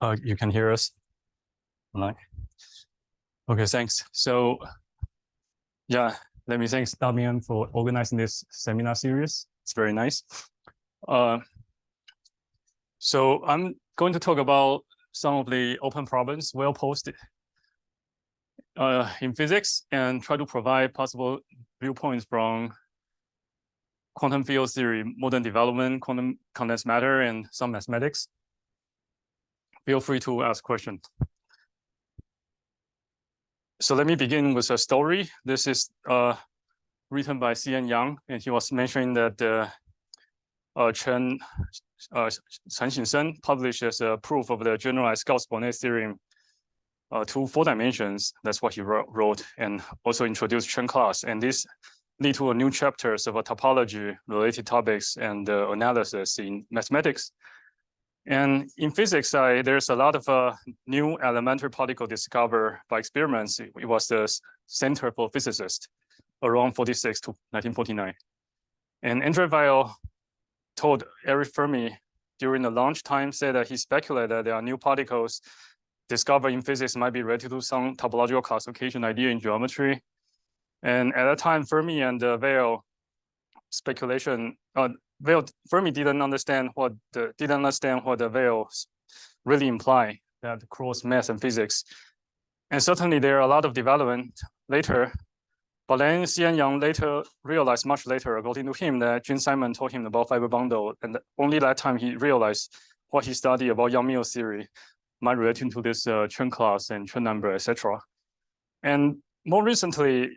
You can hear us? Okay, thanks. So, yeah, let me thank Damian for organizing this seminar series. It's very nice. So I'm going to talk about some of the open problems well posted in physics and try to provide possible viewpoints from quantum field theory, modern development, quantum condensed matter, and some mathematics. Feel free to ask questions. So let me begin with a story. This is written by Juven Wang, and he was mentioning that Chen Xinsheng published as a proof of the generalized Gauss-Bonnet theorem to 4 dimensions. That's what he wrote, and also introduced Chen class. And this lead to a new chapters of a topology, related topics, and analysis in mathematics. And in physics, there's a lot of new elementary particle discovered by experiments. It was the center for physicists around 46 to 1949. And André Weil told Eric Fermi during the launch time, said that he speculated that there are new particles discovered in physics might be related to some topological classification idea in geometry. And at that time, Fermi and Weil speculation, Fermi didn't understand what the Weil really imply, that cross math and physics. And certainly there are a lot of development later, but then Juven Wang later realized, much later, according to him, that Gene Simon told him about fiber bundle, and only that time he realized what he studied about Yang-Mills theory might relate to this Chen class and Chen number, etc. And more recently,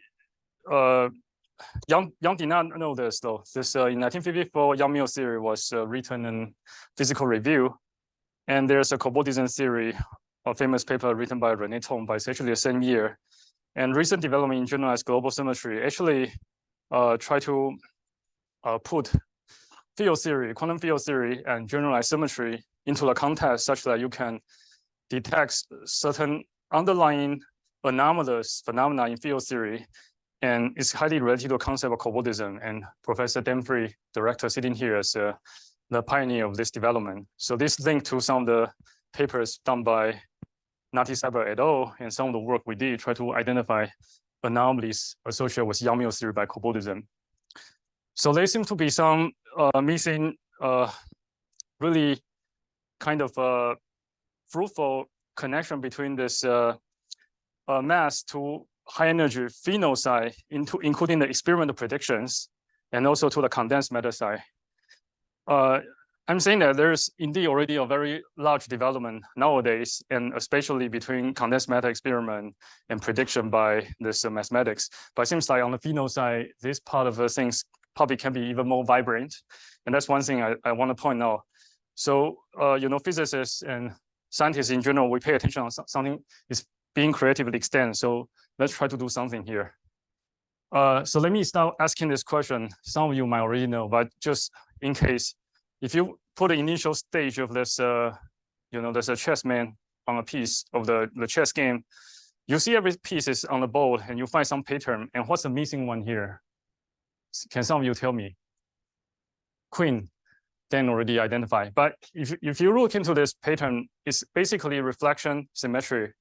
Yang did not know this though. This in 1954, Yang-Mills theory was written in Physical Review, and there's a cobordism theory, a famous paper written by René Thom, but it's actually the same year. And recent development in generalized global symmetry actually try to put field theory, quantum field theory, and generalized symmetry into the context such that you can detect certain underlying anomalous phenomena in field theory. And it's highly related to the concept of cobordism. And Professor Danfrey, director sitting here, as the pioneer of this development. So this linked to some of the papers done by Lattice et al. And some of the work we did try to identify anomalies associated with Yang-Mills theory by cobordism. So there seems to be some missing, really kind of fruitful connection between this mass to high energy phenol side, including the experimental predictions, and also to the condensed matter side. I'm saying that there's indeed already a very large development nowadays, and especially between condensed matter experiment and prediction by this mathematics. But it seems like on the phenol side, this part of the things probably can be even more vibrant. And that's one thing I want to point out. So, physicists and scientists in general, we pay attention on something is being creatively extended. So let's try to do something here. So let me start asking this question. Some of you might already know, but just in case, if you put the initial stage of this, there's a chess man on a piece of the chess game, you see every piece is on the board and you find some pattern. And what's the missing one here? Can some of you tell me? Queen, then already identified. But if you look into this pattern, it's basically reflection symmetry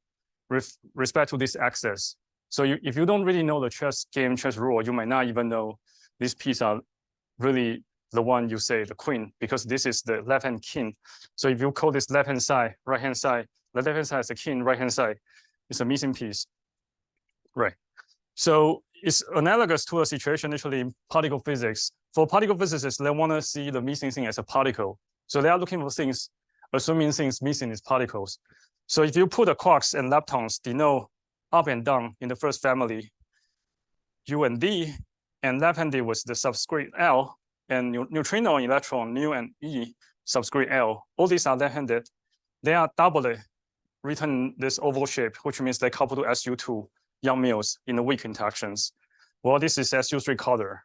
with respect to this axis. So if you don't really know the chess rule, you might not even know these pieces are really the one you say, the queen, because this is the left-hand king. So if you call this left-hand side, right-hand side, the left-hand side is the king, right-hand side is a missing piece. Right. So it's analogous to a situation actually in particle physics. For particle physicists, they want to see the missing thing as a particle. So they are looking for things, assuming things missing is particles. So if you put a quarks and leptons denote up and down in the first family, U and D, and left-handed was the subscript L, and neutrino and electron, nu and E, subscript L. All these are left-handed. They are doubly written this oval shape, which means they couple to SU2 Yang-Mills in the weak interactions. Well, this is SU3 color.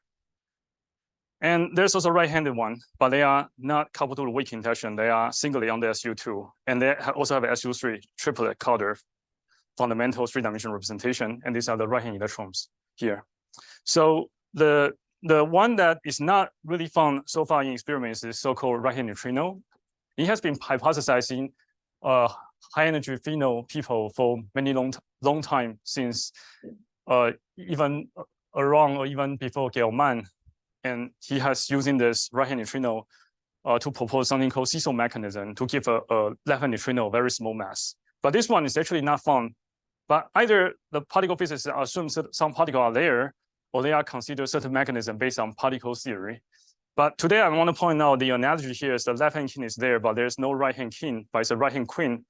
And there's also right-handed one, but they are not coupled to the weak interaction. They are singly on the SU2. And they also have SU3 triplet color, fundamental 3-dimensional representation. And these are the right-hand electrons here. So the one that is not really found so far in experiments is so-called right-hand neutrino. It has been hypothesizing high energy pheno people for many long time, since even around or even before Gelman, and he has using this right-hand neutrino to propose something called seesaw mechanism to give a left-hand neutrino very small mass. But this one is actually not found. But either the particle physicists assume some particles are there, or they are considered certain mechanism based on particle theory. But today I want to point out the analogy here is the left-hand king is there, but there's no right-hand king, but it's a right-hand queen.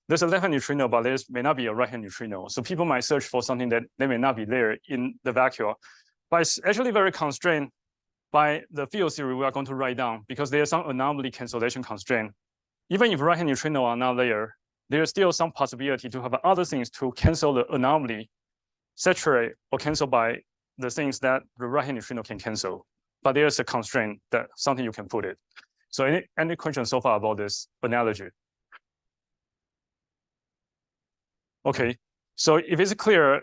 There's a left-hand neutrino, but there may not be a right-hand neutrino. So people might search for something that they may not be there in the vacuum. But it's actually very constrained by the field theory we are going to write down, because there's some anomaly cancellation constraint. Even if right-hand neutrino are not there, there's still some possibility to have other things to cancel the anomaly, saturate or cancel by the things that the right-hand neutrino can cancel. But there's a constraint that something you can put it. So any questions so far about this analogy? Okay, so if it's clear,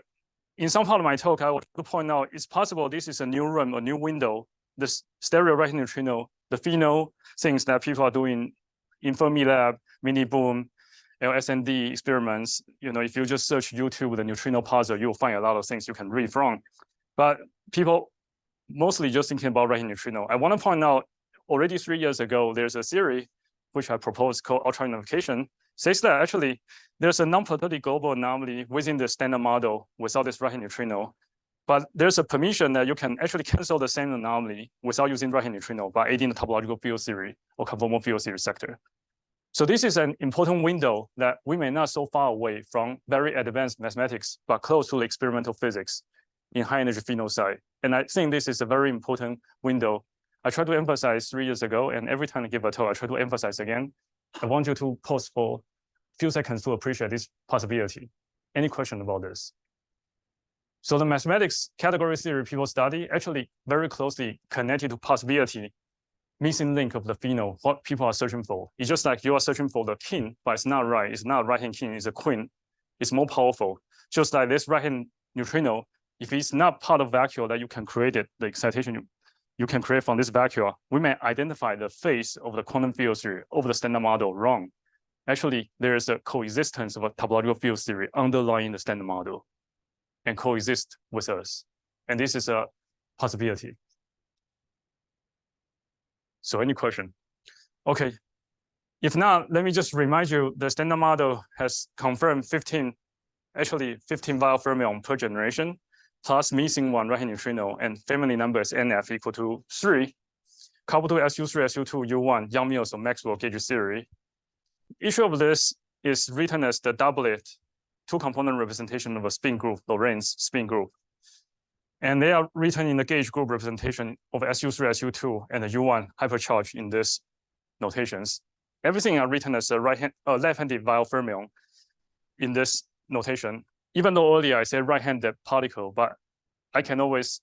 in some part of my talk, I want to point out it's possible this is a new room, a new window, this stereo right-hand neutrino, the pheno things that people are doing in Fermilab, mini-boom, LSND experiments. If you just search YouTube, the neutrino puzzle, you'll find a lot of things you can read from. But people mostly just thinking about right-hand neutrino. I want to point out already 3 years ago, there's a theory which I proposed called ultra-unification, says that actually there's a non-plateautic global anomaly within the standard model without this right-hand neutrino. But there's a permission that you can actually cancel the same anomaly without using right-hand neutrino by adding the topological field theory or conformal field theory sector. So this is an important window that we may not so far away from very advanced mathematics, but close to the experimental physics in high energy pheno side. And I think this is a very important window. I tried to emphasize 3 years ago, and every time I give a talk, I try to emphasize again. I want you to pause for a few seconds to appreciate this possibility. Any question about this? So the mathematics category theory people study actually very closely connected to possibility, missing link of the pheno, what people are searching for. It's just like you are searching for the king, but it's not right. It's not right-hand king, it's a queen. It's more powerful. Just like this right-hand neutrino, if it's not part of vacuum that you can create it, the excitation you can create from this vacuum, we may identify the phase of the quantum field theory over the standard model wrong. Actually, there is a coexistence of a topological field theory underlying the standard model and coexist with us. And this is a possibility. So any question? Okay. If not, let me just remind you, the standard model has confirmed 15 vial fermion per generation, plus missing one right-hand neutrino, and family numbers NF equal to 3, coupled to SU3, SU2, U1, Yang-Mills or Maxwell gauge theory. Each of this is written as the doublet, two-component representation of a spin group, Lorentz spin group. And they are written in the gauge group representation of SU3, SU2, and the U1 hypercharge in these notations. Everything are written as a left-handed vial fermion in this notation. Even though earlier I said right-handed particle, but I can always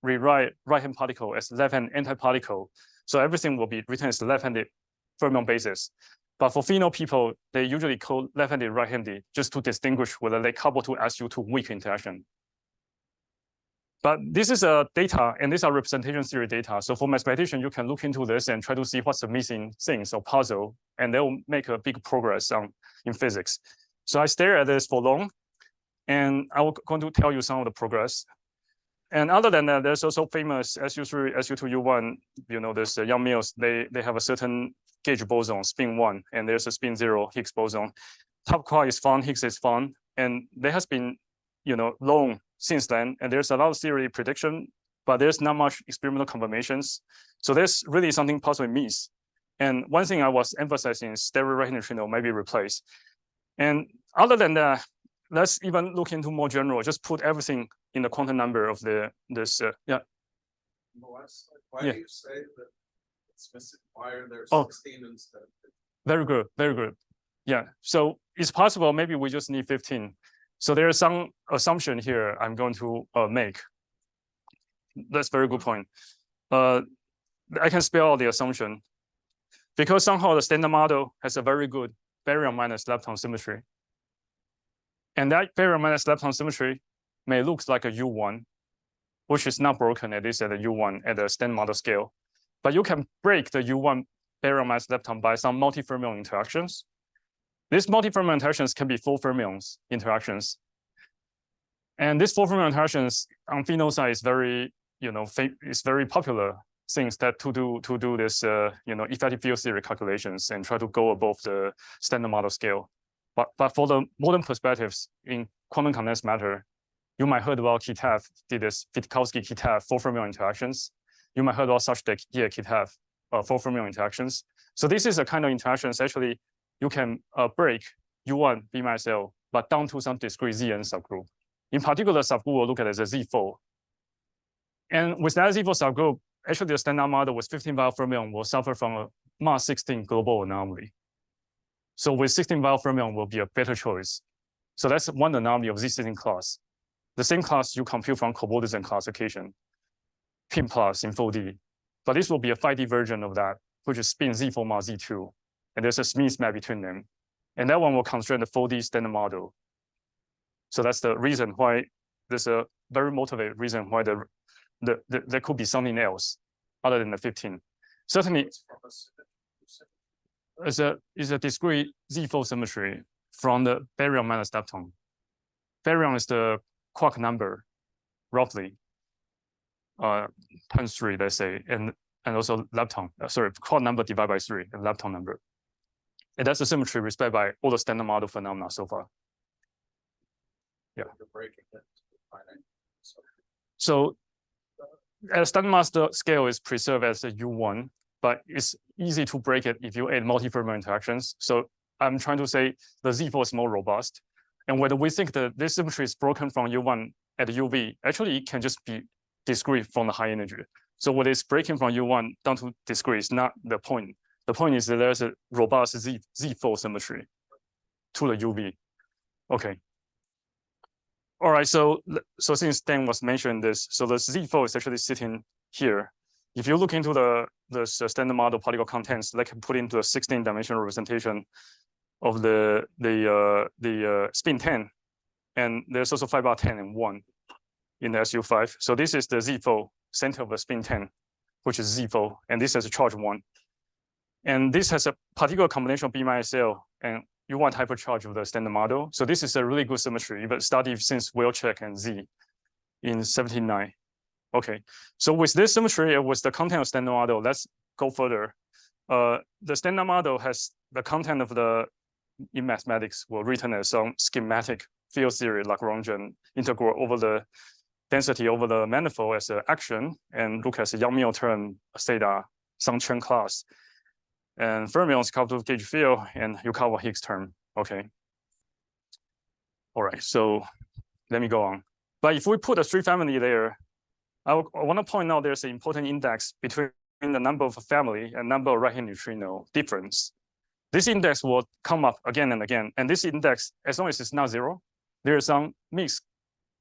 rewrite right-hand particle as left-hand antiparticle. So everything will be written as left-handed fermion basis. But for pheno people, they usually call left-handed, right-handed, just to distinguish whether they couple to SU2 weak interaction. But this is a data, and these are representation theory data. So for mathematician, you can look into this and try to see what's the missing things or puzzle, and they will make a big progress in physics. So I stare at this for long, and I'm going to tell you some of the progress. And other than that, there's also famous SU3, SU2, U1, there's Yang-Mills, they have a certain gauge boson, spin 1, and there's a spin 0 Higgs boson. Top quark is found, Higgs is found, and there has been, long since then, and there's a lot of theory prediction, but there's not much experimental confirmations. So there's really something possibly miss. And one thing I was emphasizing is stereo right-hand neutrino might be replaced. And other than that, let's even look into more general, just put everything in the quantum number of this, yeah. Why do you say that it's missing? Why are there 16 instead of 15? Very good, very good. Yeah, so it's possible maybe we just need 15. So there is some assumption here I'm going to make. That's a very good point. I can spell out the assumption. Because somehow the standard model has a very good baryon minus lepton symmetry. And that baryon minus lepton symmetry may look like a U1, which is not broken, at least at the U1 at the standard model scale. But you can break the U1 baryon minus lepton by some multi-fermion interactions. These multi-fermion interactions can be full fermions interactions. And these full fermion interactions on phenol side is very, it's very popular things that to do this, effective field theory calculations and try to go above the standard model scale. But for the modern perspectives in quantum condensed matter, you might heard about Kitaev did this Witkowski-Kitaev full fermion interactions. You might heard about such the Kitaev full fermion interactions. So this is a kind of interactions actually you can break U1 B minus L, but down to some discrete Zn subgroup. In particular, subgroup we'll look at as a Z4. And with that Z4 subgroup, actually the standard model with 15-val fermion will suffer from a Mach 16 global anomaly. So with 16-val fermion will be a better choice. So that's one anomaly of Z16 class. The same class you compute from collaborators classification, PIM plus in 4D. But this will be a 5D version of that, which is spin Z4 mod Z2. And there's a Smith map between them. And that one will constrain the 4D standard model. So that's the reason why there's a very motivated reason why there could be something else other than the 15. Certainly, is a discrete Z4 symmetry from the baryon minus lepton. Baryon is the quark number, roughly, 0.3, let's say, and also lepton, quark number divided by 3, and lepton number. And that's a symmetry respected by all the standard model phenomena so far. Yeah. So a standard model scale is preserved as a U1, but it's easy to break it if you add multi-fermion interactions. So I'm trying to say the Z4 is more robust. And whether we think that this symmetry is broken from U1 at UV, actually it can just be discrete from the high energy. So what is breaking from U1 down to discrete is not the point. The point is that there's a robust Z4 symmetry to the UV. Okay. All right, so since Dan was mentioning this, so the Z4 is actually sitting here. If you look into the standard model particle contents, they can put into a 16-dimensional representation of the spin 10, and there's also 5 bar 10 and 1 in the SU5. So this is the Z4 center of the spin 10, which is Z4, and this has a charge 1. And this has a particular combination of B minus L and U1 hypercharge of the standard model. So this is a really good symmetry, even studied since Wilczek and Z in 79. Okay, so with this symmetry, with the content of standard model, let's go further. The standard model has the content of the, in mathematics, will written as some schematic field theory Lagrangian integral over the density over the manifold as an action, and look at the Yang-Mills term, theta, some Chen class. And fermions couple gauge field, and you cover Higgs term. Okay. All right, so let me go on. But if we put a 3 family there, I want to point out there's an important index between the number of family and number of right-hand neutrino difference. This index will come up again and again. And this index, as long as it's not 0, there is some mixed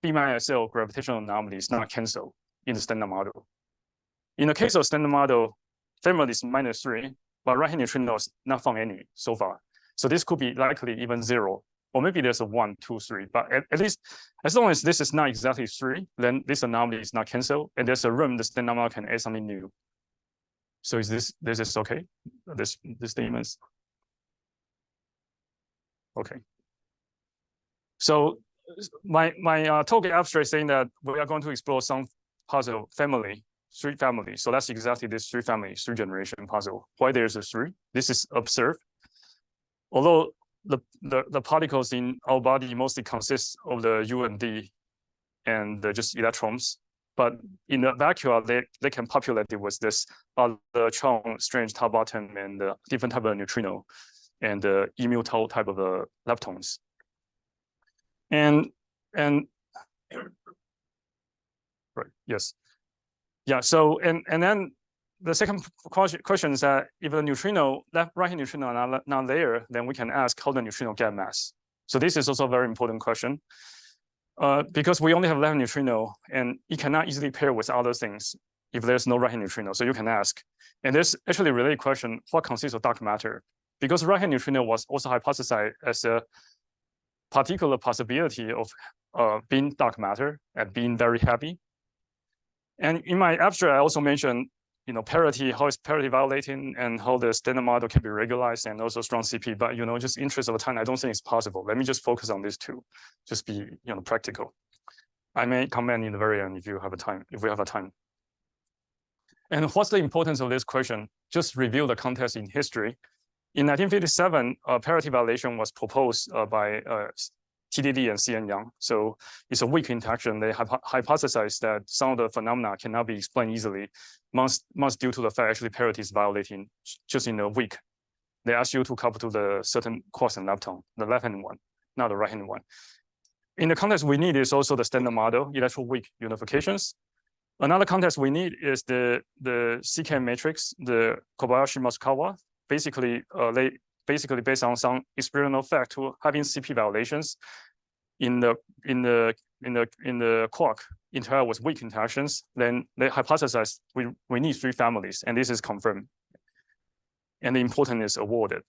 B minus L gravitational anomalies not canceled in the standard model. In the case of standard model, family is -3. But right-hand neutrinos not found any so far. So this could be likely even 0, or maybe there's a 1, 2, 3. But at least as long as this is not exactly 3, then this anomaly is not canceled, and there's a room the standard model can add something new. So is this is okay? This statements. Okay. So my talk abstract saying that we are going to explore some puzzle family. 3 families. So that's exactly this 3 families, 3 generation puzzle. Why there's a 3? This is observed. Although the particles in our body mostly consist of the U and D and just electrons, but in the vacuum they can populate it with this the Chong strange top bottom and different type of neutrino and the emu tau type of leptons. And right, yes. Yeah, so and then the second question is that if the neutrino, right-hand neutrino are not there, then we can ask how the neutrino get mass. So this is also a very important question. Because we only have left-hand neutrino and it cannot easily pair with other things if there's no right-hand neutrino. So you can ask. And there's actually a related question, what consists of dark matter? Because right-hand neutrino was also hypothesized as a particular possibility of being dark matter and being very heavy. And in my abstract, I also mentioned parity, how is parity violating, and how the standard model can be regularized, and also strong CP. But just interest of time, I don't think it's possible. Let me just focus on these two, just be practical. I may comment in the very end if you have a time, if we have a time. And what's the importance of this question? Just review the context in history. In 1957, parity violation was proposed by TDD and CN Yang. So it's a weak interaction. They have hypothesized that some of the phenomena cannot be explained easily, must due to the fact actually parity is violating just in a week. They ask you to couple to the certain quarks and lepton, the left-hand one, not the right-hand one. In the context we need is also the standard model, electron weak unifications. Another context we need is the CKM matrix, the Kobayashi-Masukawa. Basically, based on some experimental fact to having CP violations in the quark interact with weak interactions. Then they hypothesized we need 3 families, and this is confirmed. And the importance is awarded.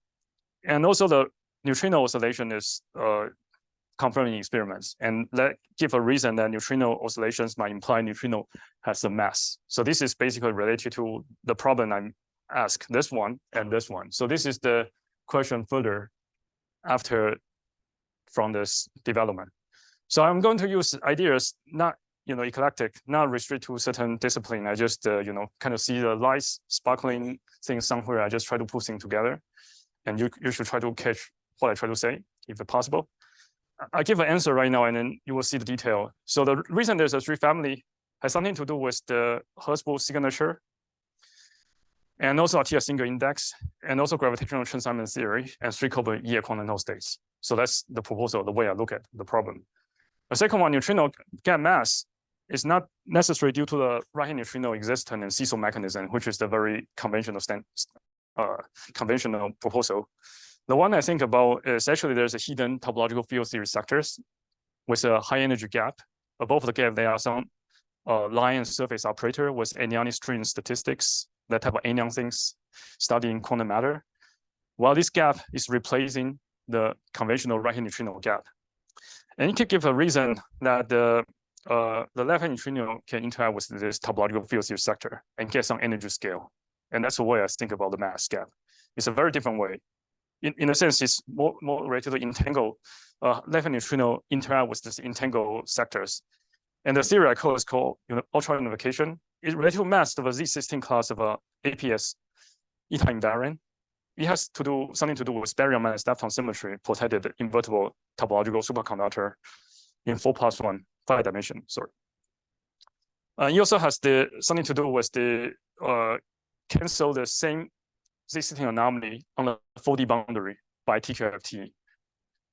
And also the neutrino oscillation is confirmed in experiments, and that give a reason that neutrino oscillations might imply neutrino has a mass. So this is basically related to the problem I'm asked, this one and this one. So this is the question further after from this development. So I'm going to use ideas, not eclectic, not restrict to certain discipline. I just kind of see the lights sparkling things somewhere. I just try to put things together, and you should try to catch what I try to say if possible. I give an answer right now, and then you will see the detail. So the reason there's a 3 family has something to do with the Hertzsprung signature, and also a single index, and also gravitational Chern-Simons theory, and 3 cobalt E quantum states. So that's the proposal, the way I look at the problem. The second one, neutrino gap mass, is not necessary due to the right-hand neutrino existence and seesaw mechanism, which is the very conventional proposal. The one I think about is actually there's a hidden topological field theory sectors with a high energy gap. Above the gap, there are some line and surface operator with anyonic string statistics, that type of anyon things studying quantum matter. While this gap is replacing the conventional right-hand neutrino gap. And it could give a reason that the left-hand neutrino can interact with this topological field theory sector and get some energy scale. And that's the way I think about the mass gap. It's a very different way. In a sense, it's more related to entangle left-hand neutrino interact with these entangled sectors. And the theory I call is called ultra unification. It's related to mass of a Z16 class of a APS eta invariant. It has to do something to do with baryon minus lepton symmetry protected invertible topological superconductor in 4+1 5 dimension. Sorry. It also has something to do with the cancel the same Z16 anomaly on the 4D boundary by TQFT.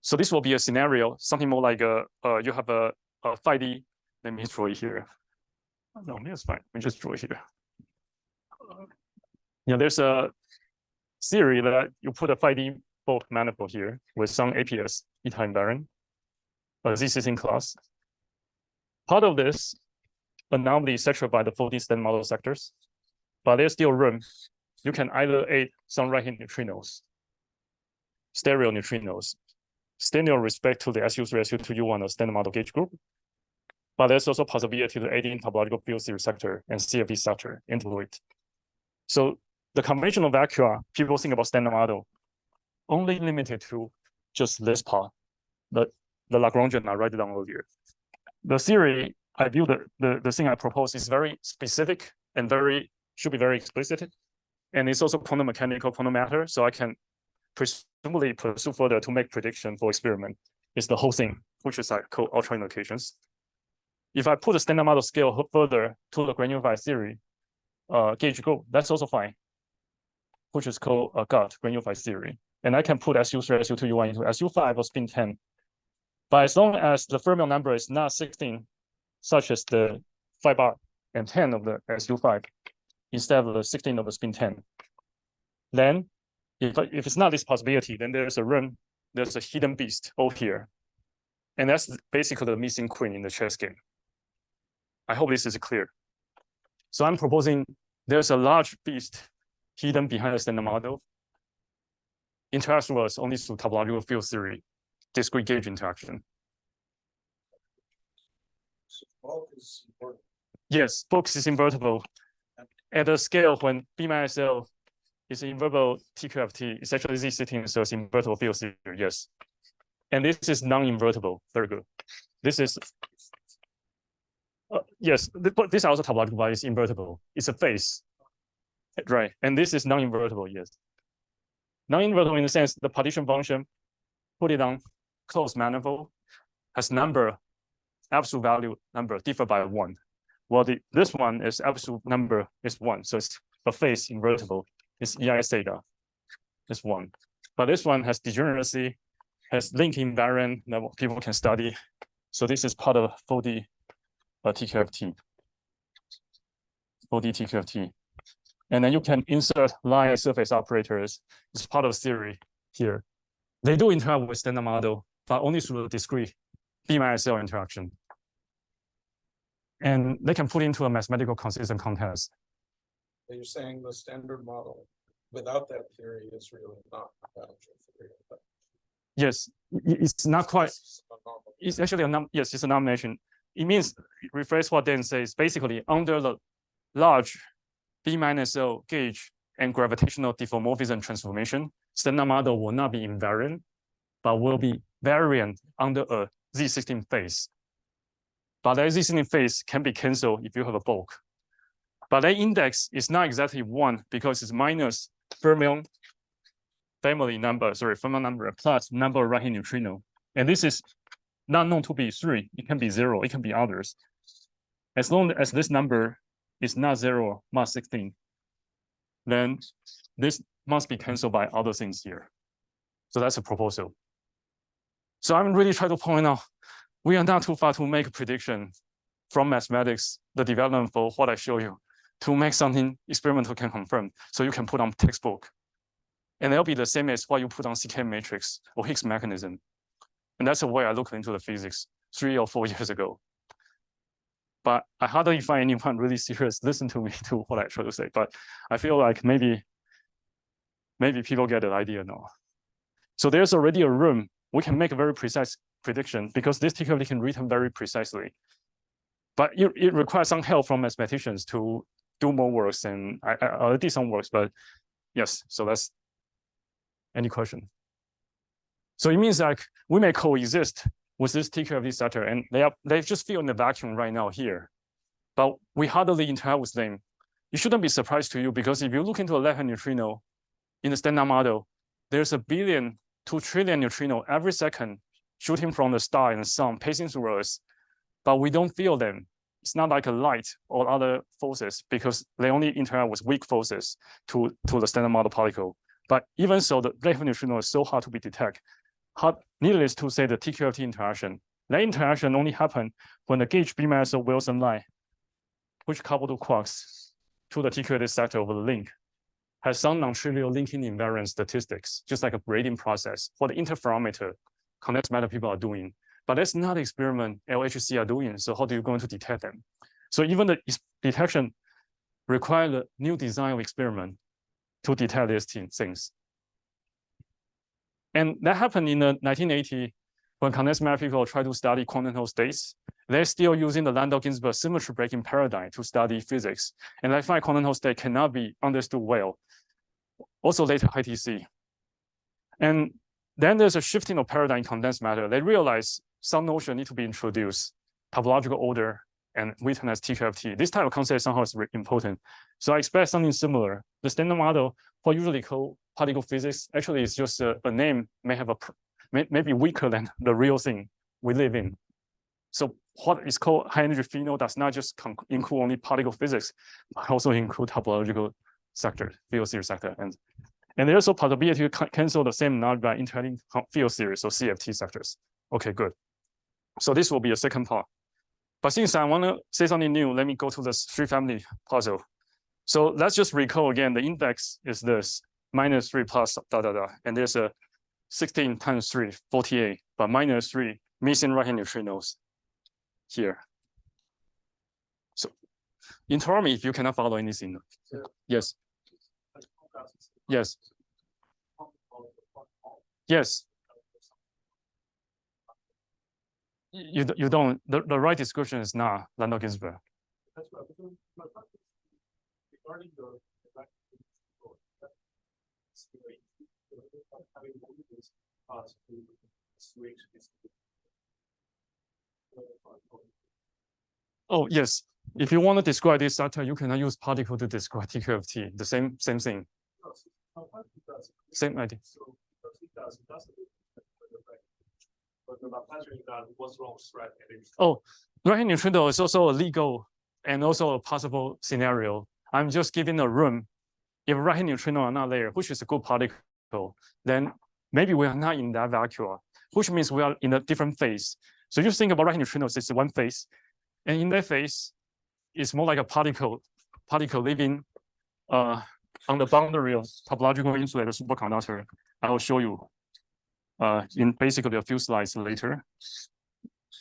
So this will be a scenario, something more like you have a 5D. Let me draw it here. No, it's fine. Let me just draw it here. There's a theory that you put a 5D bulk manifold here with some APS eta invariant, a Z16 class. Part of this anomaly is saturated by the 4D standard model sectors, but there's still room. You can either add some right-hand neutrinos, stereo neutrinos, stereo respect to the SU3, SU2, U1 of standard model gauge group. But there's also possibility to add in topological field theory sector and CFD sector into it. So the conventional vacua, people think about standard model, only limited to just this part. The Lagrangian I write it down earlier. The theory I view the thing I propose is very specific and should be very explicit. And it's also quantum mechanical, quantum matter. So I can presumably pursue further to make prediction for experiment. It's the whole thing, which is like called ultra indications. If I put the standard model scale further to the granular theory gauge group, that's also fine, which is called a GUT, granular theory. And I can put SU3, SU2, U1 into SU5 or spin 10. But as long as the fermion number is not 16, such as the 5 bar and 10 of the SU5, instead of the 16 of the spin 10, then if it's not this possibility, then there's a hidden beast over here. And that's basically the missing queen in the chess game. I hope this is clear. So I'm proposing there's a large beast hidden behind the standard model. Interaction was only through topological field theory, discrete gauge interaction. So bulk is important. Yes, bulk is invertible. at the scale when B minus L is invertible TQFT, it's actually Z16, so it's invertible field theory, yes. And this is non-invertible, very good. This is, yes, but this is also topological, but it's invertible. It's a phase, right? And this is non-invertible, yes. Non-invertible in the sense the partition function, put it on closed manifold, has number, absolute value number differ by 1. Well, this one is absolute number is 1, so it's a phase invertible. It's EIS theta, it's 1. But this one has degeneracy, has link invariant that people can study. So this is part of 4D TQFT. 4D TQFT. And then you can insert line surface operators. It's part of theory here. They do interact with standard model, but only through the discrete B minus L interaction. And they can put into a mathematical consistent context. You're saying the standard model without that theory is really not a boundary theory. Yes, it's not quite. It's actually yes, it's a nomination. It means, rephrase what Dan says, basically under the large B minus L gauge and gravitational diffeomorphism transformation, standard model will not be invariant, but will be variant under a Z16 phase. But that Z16 phase can be canceled if you have a bulk. But that index is not exactly 1 because it's minus fermion family number, fermion number plus number of right-hand neutrino. And this is not known to be 3. It can be 0. It can be others. As long as this number is not 0, mass 16, then this must be canceled by other things here. So that's a proposal. So I'm really trying to point out, we are not too far to make a prediction from mathematics, the development for what I show you, to make something experimental can confirm. So you can put on textbook. And they'll be the same as what you put on CK matrix or Higgs mechanism. And that's the way I looked into the physics 3 or 4 years ago. But I hardly find anyone really serious listen to me to what I try to say. But I feel like maybe people get the idea now. So there's already a room. We can make a very precise prediction because this TQFT can return very precisely. But it requires some help from mathematicians to do more works, and I did some works, but yes, so that's any question. So it means like we may coexist with this TQFT sector, and they just feel in the vacuum right now here, but we hardly interact with them. It shouldn't be surprised to you because if you look into a left-hand neutrino in the standard model, there's 1 billion to 1 trillion neutrino every second shooting from the star and the sun, passing through us, but we don't feel them. It's not like a light or other forces because they only interact with weak forces to the standard model particle. But even so, the left neutrino is so hard to be detected. Needless to say, the TQFT interaction, that interaction only happens when the gauge B minus Wilson line, which coupled to quarks to the TQFT sector of the link, has some non-trivial linking invariant statistics, just like a braiding process for the interferometer condensed matter people are doing. But that's not the experiment LHC are doing. So how do you going to detect them? So even the detection requires a new design of experiment to detect these things. And that happened in the 1980 when condensed matter people try to study quantum states. They're still using the Landau-Ginzburg symmetry breaking paradigm to study physics. And they find quantum state cannot be understood well. Also later ITC. And then there's a shifting of paradigm in condensed matter. They realize some notion need to be introduced, topological order and written as TQFT. This type of concept somehow is important. So I expect something similar. The standard model, what usually called particle physics, actually is just a name may have maybe weaker than the real thing we live in. So what is called high energy field does not just include only particle physics, but also include topological sector, field theory sector. And there's also possibility to cancel the same knot by interacting field theory, so CFT sectors. Okay, good. So this will be a second part. But since I want to say something new, let me go to this 3-family puzzle. So let's just recall again, the index is this, -3 plus da, da, da. And there's a 16 times 3, 48, but -3 missing right-hand neutrinos here. So interrupt me if you cannot follow anything. Yes. Yes. Yes. You don't, the right description is not Landau-Ginzburg. regarding the Oh, yes. If you want to describe this structure, you cannot use particle to describe TQFT. The same thing. Same idea. Oh, right-hand neutrino is also a legal and also a possible scenario. I'm just giving a room. If right-hand neutrino are not there, which is a good particle, then maybe we are not in that vacuum, which means we are in a different phase. So you think about right-hand neutrinos, it's one phase. And in that phase, it's more like a particle living on the boundary of topological insulator superconductor. I will show you in basically a few slides later.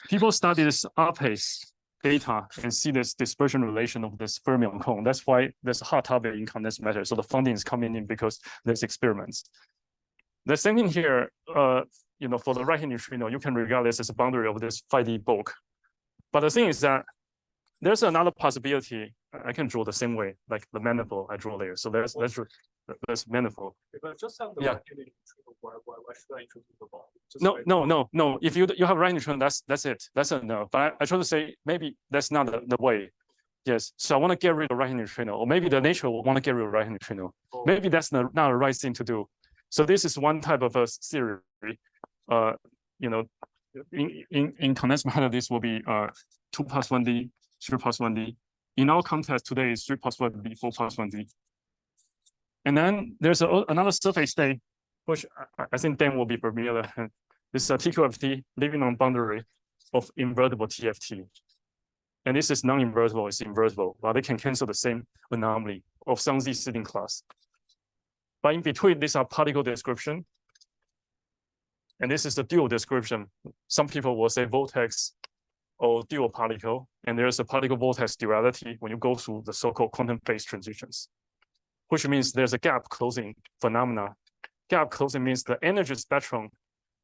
People study this RPACE data and see this dispersion relation of this fermion cone. That's why there's a hot topic in condensed matter. So the funding is coming in because there's experiments. The same thing here, for the right-hand neutrino, you can regard this as a boundary of this 5D bulk. But the thing is that there's another possibility. I can draw the same way, like the manifold I draw there. So there's manifold. If I just have the Yeah. why should I introduce the ball? No. If you have right neutrino, that's it. That's a no. But I try to say maybe that's not the way. Yes. So I want to get rid of right neutrino, or maybe the nature will want to get rid of right neutrino. Oh. Maybe that's not the right thing to do. So this is one type of a theory. In condensed matter, this will be 2 plus 1D, 3 plus 1D. In our context today, is 3 plus 1D, 4 plus 1D. And then there's another surface state, which I think Dan will be familiar. This is a TQFT living on boundary of invertible TFT. And this is non-invertible, it's invertible, but they can cancel the same anomaly of some Z sitting class. But in between, these are particle description. And this is the dual description. Some people will say vortex or dual particle. And there's a particle vortex duality when you go through the so-called quantum phase transitions, which means there's a gap closing phenomena. Gap closing means the energy spectrum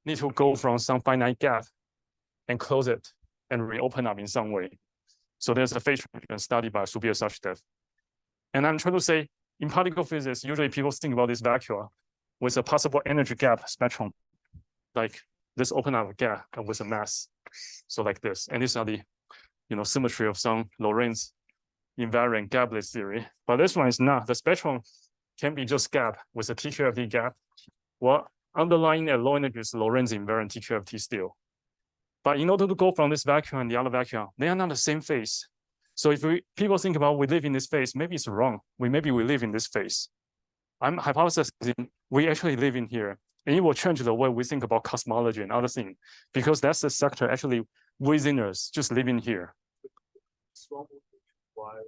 need to go from some finite gap and close it and reopen up in some way. So there's a phase transition studied by Subir Sachdev. And I'm trying to say, in particle physics, usually people think about this vacuum with a possible energy gap spectrum, like this open up a gap with a mass. So like this. And these are the symmetry of some Lorentz invariant gaplet theory. But this one is not. The spectrum can be just gap with a TQFT gap. Well, underlying at low energy is Lorentz invariant TQFT still. But in order to go from this vacuum and the other vacuum, they are not the same phase. So if people think about we live in this phase, maybe it's wrong. Maybe we live in this phase. I'm hypothesizing we actually live in here. And it will change the way we think about cosmology and other things, because that's the sector actually within us, just living here. Why?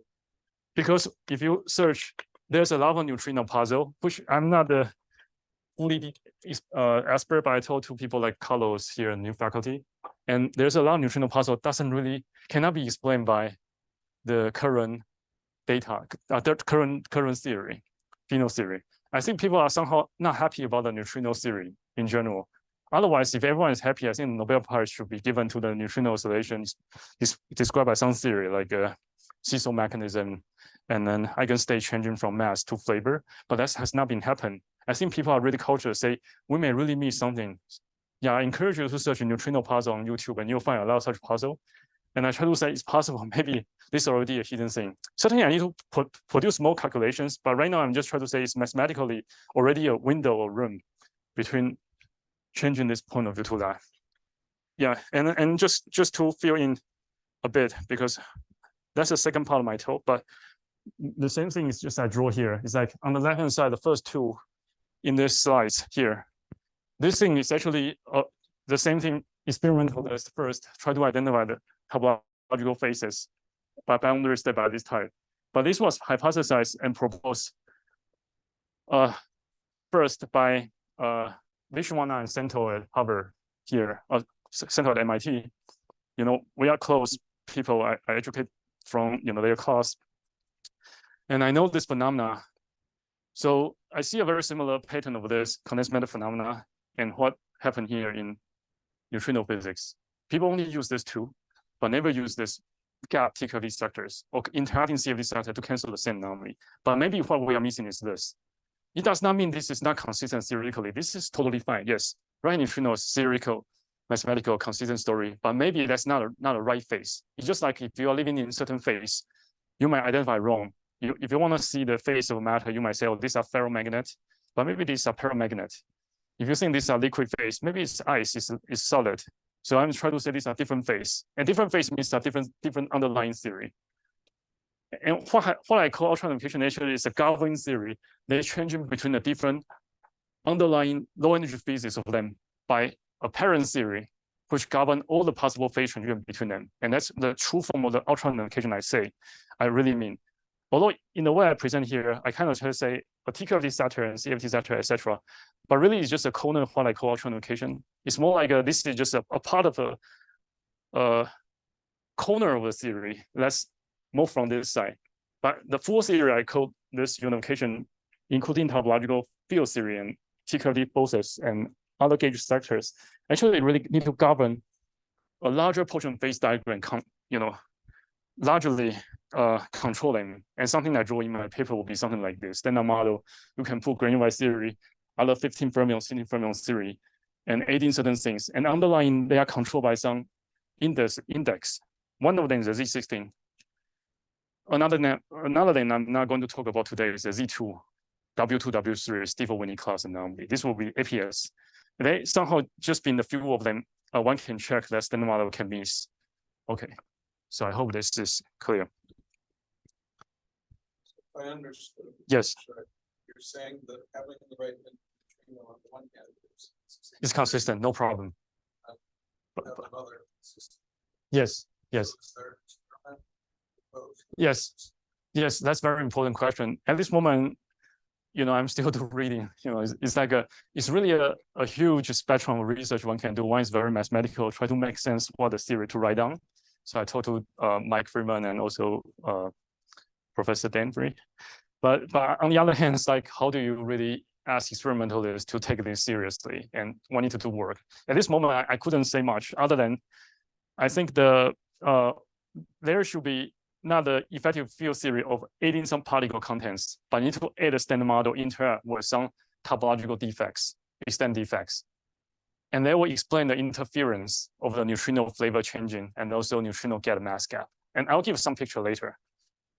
Because if you search, there's a lot of neutrino puzzle, which I'm not fully expert, but I told two people like Carlos here in new faculty, and there's a lot of neutrino puzzle cannot be explained by the current data, the current theory, pheno theory. I think people are somehow not happy about the neutrino theory in general. Otherwise, if everyone is happy, I think the Nobel Prize should be given to the neutrino oscillation described by some theory, like a seesaw mechanism, and then eigenstate changing from mass to flavor. But that has not been happened. I think people are really cultured, say, we may really miss something. Yeah, I encourage you to search a neutrino puzzle on YouTube, and you'll find a lot of such puzzle. And I try to say it's possible, maybe this is already a hidden thing. Certainly I need to produce more calculations, but right now I'm just trying to say it's mathematically already a window or room between changing this point of view to that. Yeah, and just to fill in a bit, because that's the second part of my talk, but the same thing is just I draw here. It's like on the left-hand side, the first two in this slides here. This thing is actually the same thing experimental as first, try to identify the topological phases by boundary state by this type. But this was hypothesized and proposed first by Vishwana and Sento at Harvard here, Sento at MIT. We are close people I educate from their class. And I know this phenomena. So I see a very similar pattern of this condensed matter phenomena and what happened here in neutrino physics. People only use this too, but never use this gap TKV sectors or interacting CFD sector to cancel the same anomaly. But maybe what we are missing is this. It does not mean this is not consistent theoretically. This is totally fine. Yes, right neutrino is theoretical, mathematical, consistent story, but maybe that's not a right phase. It's just like if you are living in a certain phase, you might identify wrong. If you want to see the phase of matter, you might say, oh, these are ferromagnet, but maybe these are paramagnet. If you think these are liquid phase, maybe it's ice, it's solid. So I'm trying to say these are different phase, and different phase means a different underlying theory. And what I call ultra notification actually is a governing theory. They're changing between the different underlying low energy phases of them by a parent theory, which govern all the possible phase changes between them. And that's the true form of the ultra notification I really mean. Although in the way I present here, I kind of try to say a TKFT sector and CFT sector, etc. But really it's just a corner of what I call ultra notification. It's more like this is just a part of a corner of the theory. Let's move from this side. But the full theory I call this unification, including topological field theory and TKFT forces and other gauge sectors, actually really need to govern a larger portion phase diagram, largely controlling. And something I draw in my paper will be something like this. Standard model, you can put granular theory, other 15 fermion, 16 fermion theory, and 18 certain things. And underlying, they are controlled by some index. One of them is the Z16. Another thing I'm not going to talk about today is the Z2, W2, W3, Stiefel-Winnie class anomaly. This will be APS. They somehow just in the few of them, one can check that standard model can miss. Okay, so I hope this is clear. If I understood. Yes. Right, you're saying that having the right neutrino on one hand it's consistent, no problem. Another system. Yes, yes. Yes. Yes, that's very important question. At this moment, I'm still reading. It's like it's really a huge spectrum of research one can do. One is very mathematical, try to make sense what the theory to write down. So I talked to Mike Freeman and also Professor Danbury. But on the other hand, it's like, how do you really ask experimentalists to take this seriously and one need to do work? At this moment, I couldn't say much other than I think there should be not the effective field theory of adding some particle contents, but need to add a standard model interact with some topological defects, extent defects. And they will explain the interference of the neutrino flavor changing and also neutrino get mass gap. And I'll give some picture later.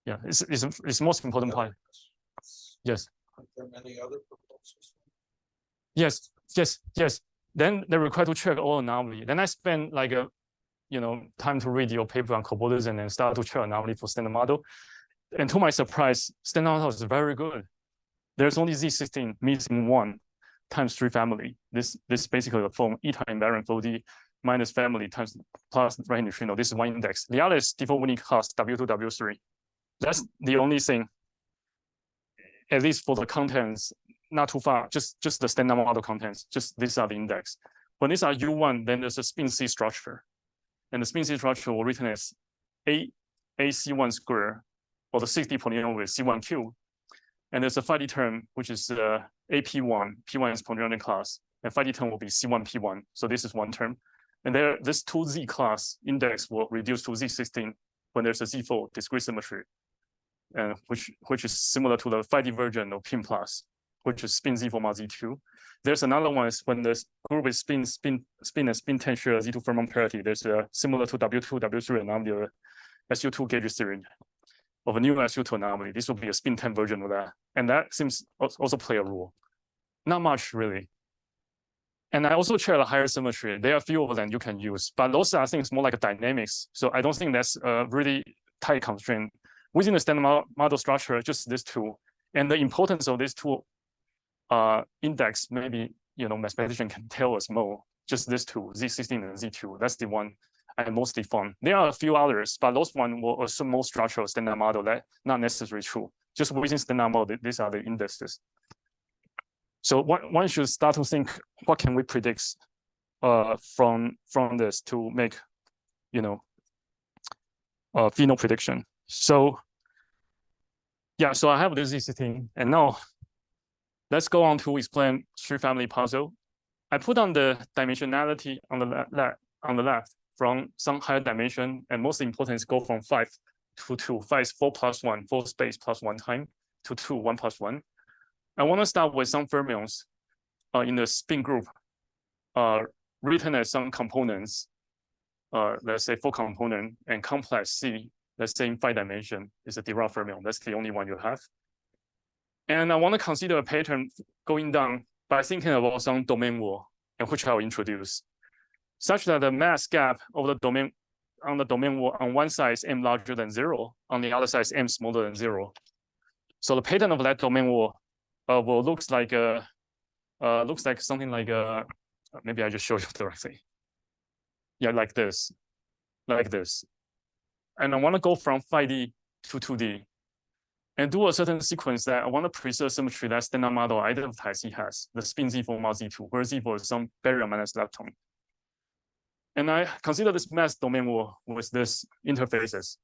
Yeah, it's most important part. Yes. Are there many other proposals? Yes. Then they're required to check all anomaly. Then I spend like time to read your paper on collaborators and then start to check anomaly for standard model. And to my surprise, standard model is very good. There's only Z16 missing 1 times 3 family. This basically the form eta invariant for the minus family times plus right neutrino. This is one index. The other is Stiefel-Winnie class W2, W3. That's the only thing, at least for the contents, not too far, just the standard model contents, just these are the index. When these are U1, then there's a spin C structure. And the spin C structure will written as AC1 square, or the 60 polynomial with C1Q. And there's a 5D term, which is AP1. P1 is polynomial class. And 5D term will be C1, P1. So this is one term. And there, this 2Z class index will reduce to Z16 when there's a Z4 discrete symmetry, which is similar to the 5D version of PIM plus, which is spin Z4 mod Z2. There's another one is when the group is spin and spin tensor Z2 Fermion parity. There's a similar to W2, W3 anomaly, SU2 gauge theory of a new SU2 anomaly. This will be a spin 10 version of that. And that seems also play a role. Not much really. And I also check the higher symmetry. There are a few of them you can use, but those are things more like a dynamics. So I don't think that's a really tight constraint. Within the standard model structure, just this two. And the importance of these two index, maybe mathematician can tell us more. Just this two, Z16 and Z2. That's the one I mostly found. There are a few others, but those one will assume more structural standard model that not necessarily true. Just within standard model, these are the indexes. So one should start to think, what can we predict from this to make, pheno prediction. So yeah, so I have this Z16, and now let's go on to explain three family puzzle. I put on the dimensionality on the left from some higher dimension, and most important is go from 5 to 2. 5 is 4 plus 1, 4 space plus 1 time, to 2, 1 plus 1. I want to start with some fermions in the spin group written as some components, let's say 4 component, and complex C, let's say in 5 dimension, is a Dirac fermion. That's the only one you have. And I want to consider a pattern going down by thinking about some domain wall, and which I will introduce, such that the mass gap of the domain on the domain wall on one side is m larger than 0, on the other side is m smaller than 0. So the pattern of that domain wall will looks like something like maybe I just show you directly. Yeah, like this. And I want to go from 5D to 2D and do a certain sequence that I want to preserve symmetry that standard model identifies has, the spin Z4 mod Z2, where Z4 is some baryon minus lepton. And I consider this mass domain wall with this interfaces.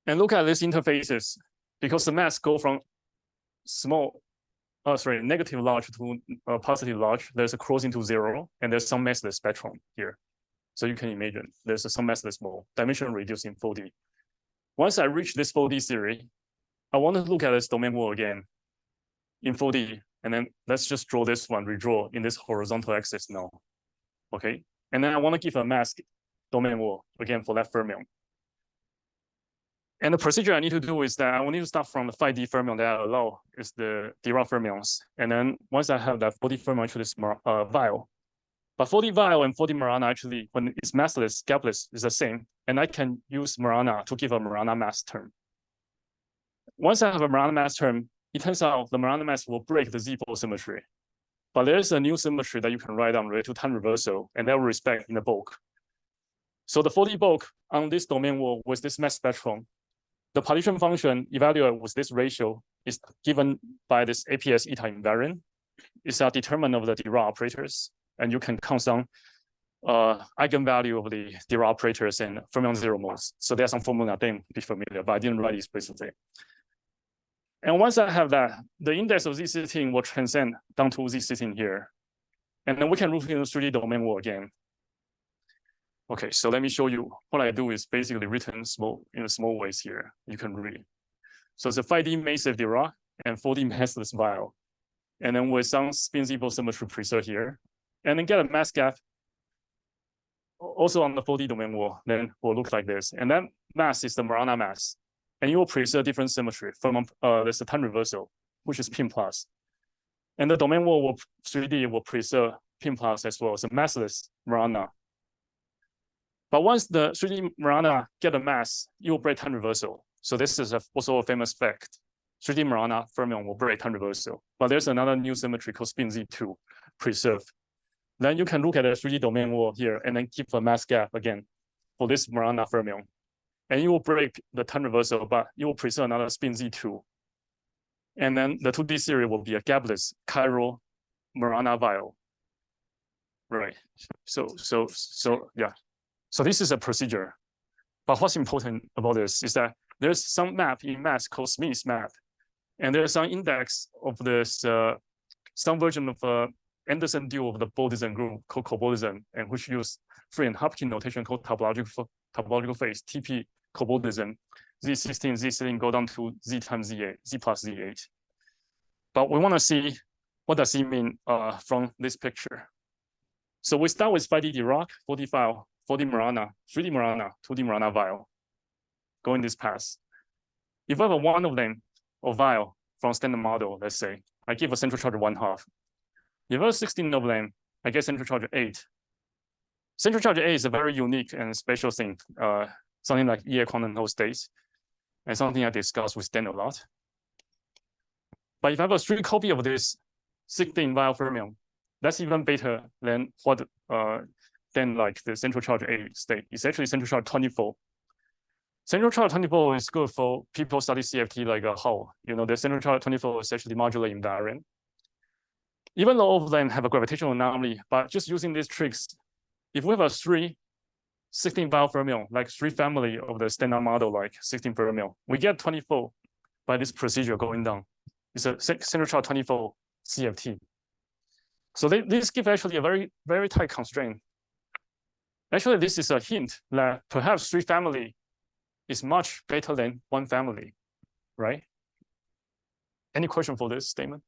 And look at these interfaces, because the mass go from negative large to positive large, there's a crossing to 0, and there's some massless spectrum here. So you can imagine there's some massless mode, dimension reduced in 4D. Once I reach this 4D series, I want to look at this domain wall again in 4D, and then let's just draw this one, redraw in this horizontal axis now. Okay, and then I want to give a mask domain wall again for that fermion. And the procedure I need to do is that I will need to start from the 5D fermion that I allow is the Dirac fermions. And then once I have that 4D fermion to this vial, but 4D vial and 4D Marana actually, when it's massless, gapless, is the same. And I can use Marana to give a Marana mass term. Once I have a Marana mass term, it turns out the Marana mass will break the Z4 symmetry. But there's a new symmetry that you can write down related to time reversal, and that will respect in the bulk. So the 4D bulk on this domain wall with this mass spectrum, the partition function evaluated with this ratio is given by this APS eta invariant. It's a determinant of the Dirac operators, and you can count some eigenvalue of the Dirac operators and fermion zero modes. So there's some formula that may be familiar, but I didn't write it explicitly. And once I have that, the index of Z16 will transcend down to Z16 here. And then we can move into 3D domain wall again. Okay, so let me show you. What I do is basically written in small ways here. You can read. So it's a 5D massive Dirac and 4D massless vial. And then with some spin Z4 symmetry preserved here. And then get a mass gap also on the 4D domain wall, then will look like this. And that mass is the Marana mass. And you will preserve different symmetry from there's a time reversal, which is pin plus. And the domain wall will 3D will preserve pin plus as well as a massless Marana. But once the 3D Marana get a mass, it will break time reversal. So this is also a famous fact. 3D Marana fermion will break time reversal. But there's another new symmetry called spin Z2 preserved. Then you can look at the 3D domain wall here and then keep a mass gap again for this Marana fermion. And you will break the time reversal, but you will preserve another spin Z2. And then the 2D series will be a gapless chiral Marana vial. Right. So yeah. So this is a procedure. But what's important about this is that there's some map in math called Smith's map. And there's some index of this, some version of Anderson dual of the Bodism group called cobordism, and which use free and Hopkins notation called topological phase, TP cobordism. Z16, Z16 go down to Z times Z8, Z plus Z8. But we want to see what does it mean from this picture. So we start with 5D Dirac, 4D vial, 4D Marana, 3D Marana, 2D Marana vial, going this path. If I have one of them, or vial, from standard model, let's say, I give a central charge of 1/2. If I have 16 of them, I get central charge of 8. Central charge of 8 is a very unique and special thing, something like EA quantum Hall states, and something I discussed with Dan a lot. But if I have a 3 copy of this 16 vial fermion, that's even better than what than like the central charge 8 state. It's actually central charge 24. Central charge 24 is good for people study CFT like a whole. You know, the central charge 24 is actually modular invariant. Even though all of them have a gravitational anomaly, but just using these tricks, if we have a 16 vial fermion, like 3 family of the standard model, like 16 fermion, we get 24 by this procedure going down. It's a central charge 24 CFT. So this gives actually a very, very tight constraint. Actually, this is a hint that perhaps 3 family is much better than 1 family, right? Any question for this statement?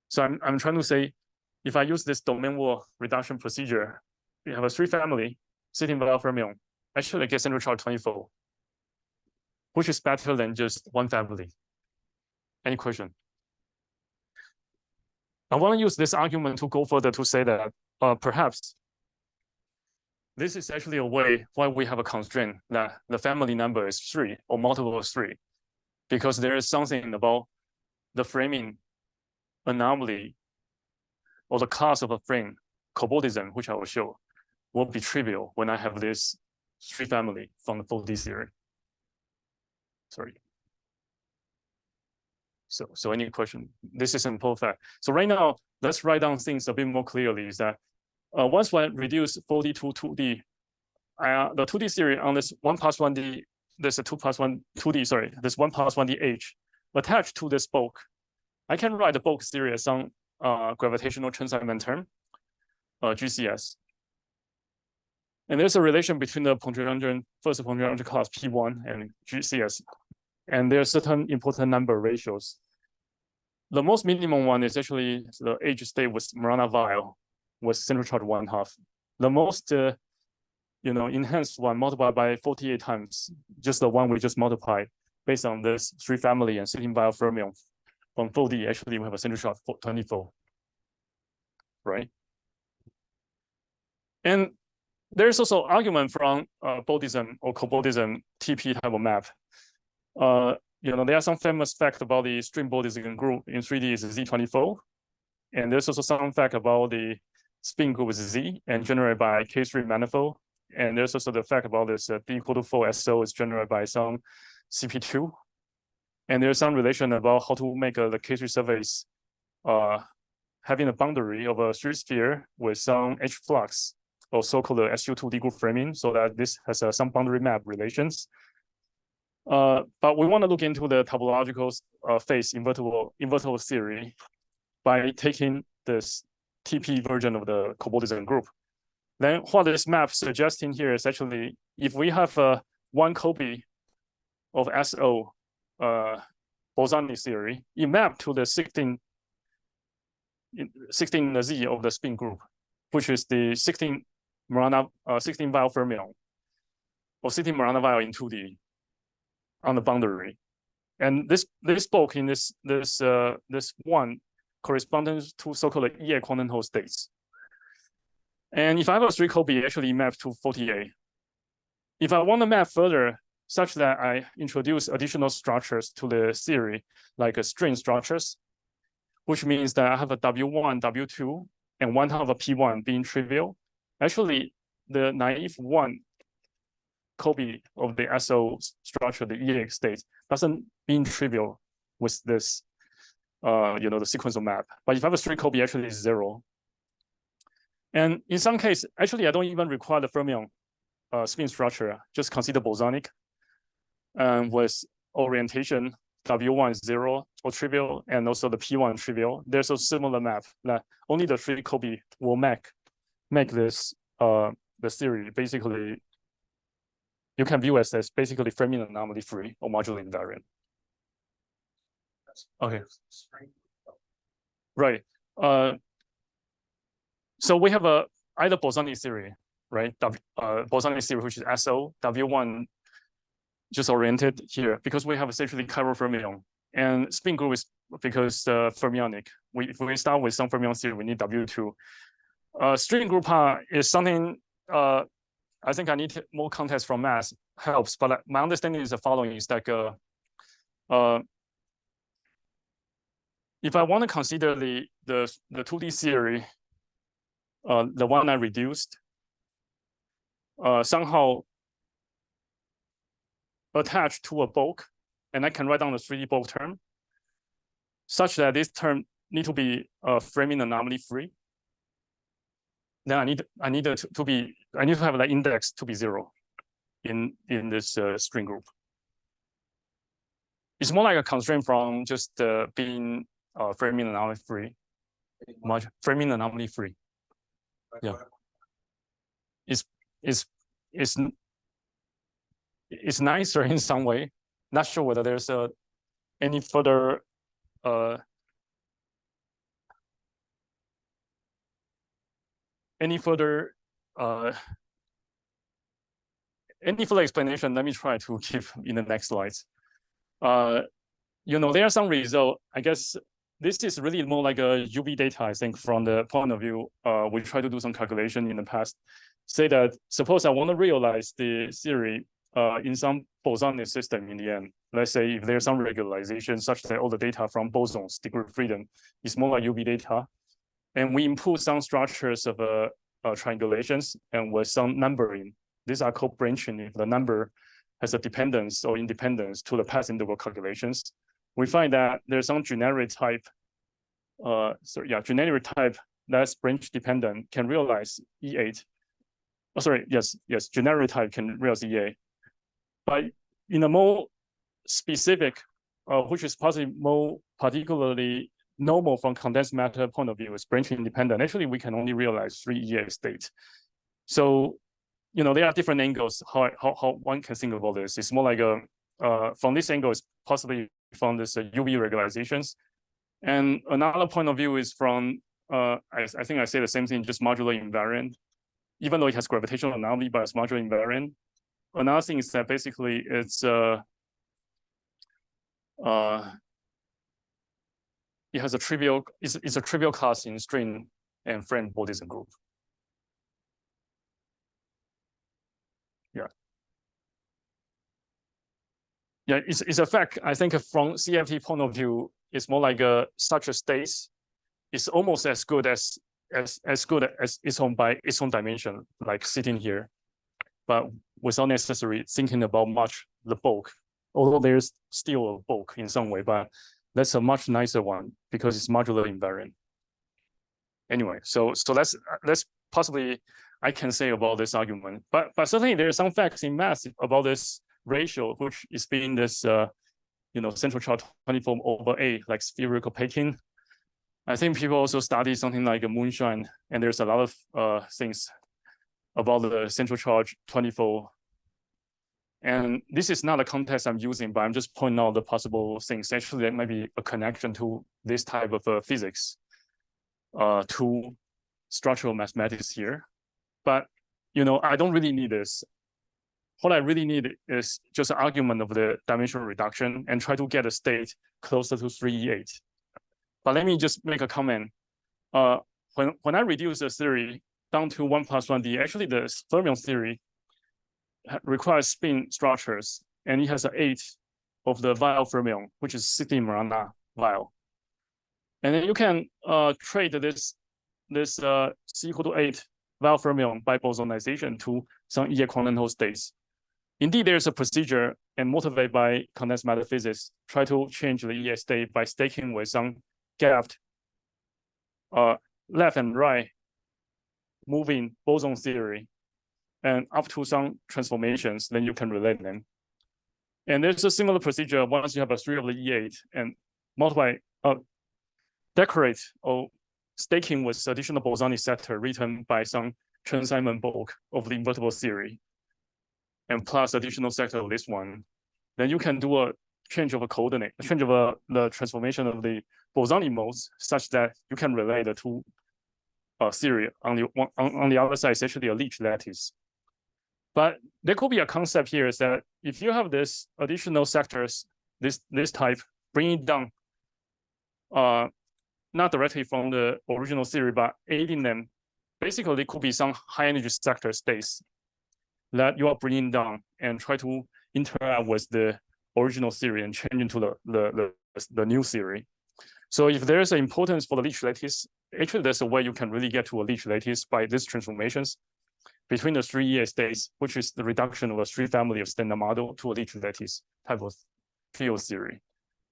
So I'm trying to say, if I use this domain wall reduction procedure, we have a 3 family sitting without fermion, actually I get central charge 24, which is better than just 1 family. Any question? I want to use this argument to go further to say that perhaps this is actually a way why we have a constraint that the family number is 3 or multiple of 3, because there is something about the framing anomaly or the class of a frame, cobordism, which I will show, will be trivial when I have this 3 family from the 4D theory. Sorry. So any question? This is important fact. So right now, let's write down things a bit more clearly. Is that once we reduce 4D to 2D, the 2D theory on this 1 plus 1D, there's a 2 plus 1 2D. Sorry, this 1 plus 1D H attached to this bulk. I can write the bulk theory as some gravitational Chern-Simons term, GCS. And there's a relation between the first Pontryagin class P1 and GCS. And there are certain important number ratios. The most minimum one is actually the age state with Marana vial with central charge 1/2. The most enhanced one multiplied by 48 times, just the one we just multiplied based on this 3 family and sitting vial fermion from 4D, actually we have a central charge 24, right? And there's also argument from Bodism or cobordism TP type of map. There are some famous facts about the string Bodism group in 3D is Z24. And there's also some fact about the spin group is Z and generated by K3 manifold. And there's also the fact about this D equal to 4 SO is generated by some CP2. And there's some relation about how to make the K3 surface having a boundary of a 3 sphere with some H flux, or so-called SU2D group framing, so that this has some boundary map relations. But we want to look into the topological phase invertible theory by taking this TP version of the cobordism group. Then what this map suggesting here is actually, if we have 1 copy of SO bosonic theory, it mapped to the 16 Z of the spin group, which is the 16 vial fermion, or 16 Marana vial in 2D on the boundary. And this bulk in this one corresponds to so-called EA quantum hole states. And if I have a 3 copy, actually maps to 48. If I want to map further, such that I introduce additional structures to the theory, like string structures, which means that I have a W1, W2, and 1/2 of P1 being trivial. Actually, the naive 1 copy of the SO structure, the EA state, doesn't being trivial with this, the sequential map. But if I have a 3 copy, actually it's 0. And in some case, actually, I don't even require the fermion spin structure. Just consider bosonic, with orientation W1 is 0 or trivial, and also the P1 trivial. There's a similar map that only the 3 copy will make this the theory basically. You can view as basically fermion anomaly free or modular invariant. Okay. Right. So we have either bosonic theory, right? Bosonic theory, which is SO, W1 just oriented here, because we have essentially chiral fermion. And spin group is because fermionic. If we start with some fermion theory, we need W2. String group is something, I think I need more context from math helps, but my understanding is the following, is like, if I want to consider the 2D theory, the one I reduced, somehow attached to a bulk, and I can write down the 3D bulk term, such that this term need to be framing anomaly free. Then I need to have the index to be 0 in this string group. It's more like a constraint from just being framing anomaly free, framing anomaly free. Yeah. It's nicer in some way. Not sure whether there's any further explanation. Let me try to keep in the next slides. There are some results. I guess this is really more like a UV data, I think, from the point of view. We tried to do some calculation in the past. Say that suppose I want to realize the theory in some bosonic system in the end. Let's say if there's some regularization such that all the data from bosons, degree of freedom, is more like UV data. And we input some structures of triangulations and with some numbering. These are called branching if the number has a dependence or independence to the path integral calculations. We find that there's some generic type, generic type that's branch dependent can realize E8. Oh, sorry, yes, generic type can realize E8. But in a more specific, which is possibly more particularly normal from condensed matter point of view, is branch independent. Actually, we can only realize 3 E8 states. So, there are different angles how one can think about this. It's more like from this angle, it's possibly from this UV regularizations. And another point of view is from, I think I say the same thing, just modular invariant. Even though it has gravitational anomaly, but it's modular invariant. Another thing is that basically it's it has a trivial, it's a trivial class in string and frame Bordism group. Yeah, it's a fact. I think from CFT point of view, it's more like such a state. It's almost as good as its own by its own dimension, like sitting here, but without necessarily thinking about much the bulk. Although there's still a bulk in some way, but that's a much nicer one because it's modular invariant. Anyway, so that's possibly I can say about this argument, but certainly there are some facts in math about this ratio, which is being this, central charge 24/A, like spherical packing. I think people also study something like a moonshine, and there's a lot of things about the central charge 24. And this is not a context I'm using, but I'm just pointing out the possible things. Actually, there might be a connection to this type of physics, to structural mathematics here. But, I don't really need this. What I really need is just an argument of the dimensional reduction and try to get a state closer to 3E8. But let me just make a comment. When I reduce the theory down to 1 + 1D, actually the fermion theory requires spin structures, and it has an 8 of the vial fermion, which is 16 Marana vial. And then you can trade this C = 8 vial fermion by bosonization to some E quantum hole states. Indeed, there's a procedure and motivated by condensed matter physics, try to change the E state by staking with some gapped left and right moving boson theory and up to some transformations, then you can relate them. And there's a similar procedure once you have a 3 of the E8 and multiply, decorate or staking with additional bosonic sector written by some Chen-Simon bulk of the invertible theory, and plus additional sector of this one, then you can do a change of a coordinate, a change of the transformation of the bosonic modes such that you can relate the two theory. On the other side, it's actually a Leech lattice. But there could be a concept here is that if you have this additional sectors, this type, bring it down, not directly from the original theory, but aiding them, basically there could be some high energy sector states that you are bringing down and try to interact with the original theory and change into the new theory. So if there's an importance for the Leech lattice, actually there's a way you can really get to a Leech lattice by these transformations between the 3 EA states, which is the reduction of a 3 family of standard model to a Leech lattice type of field theory.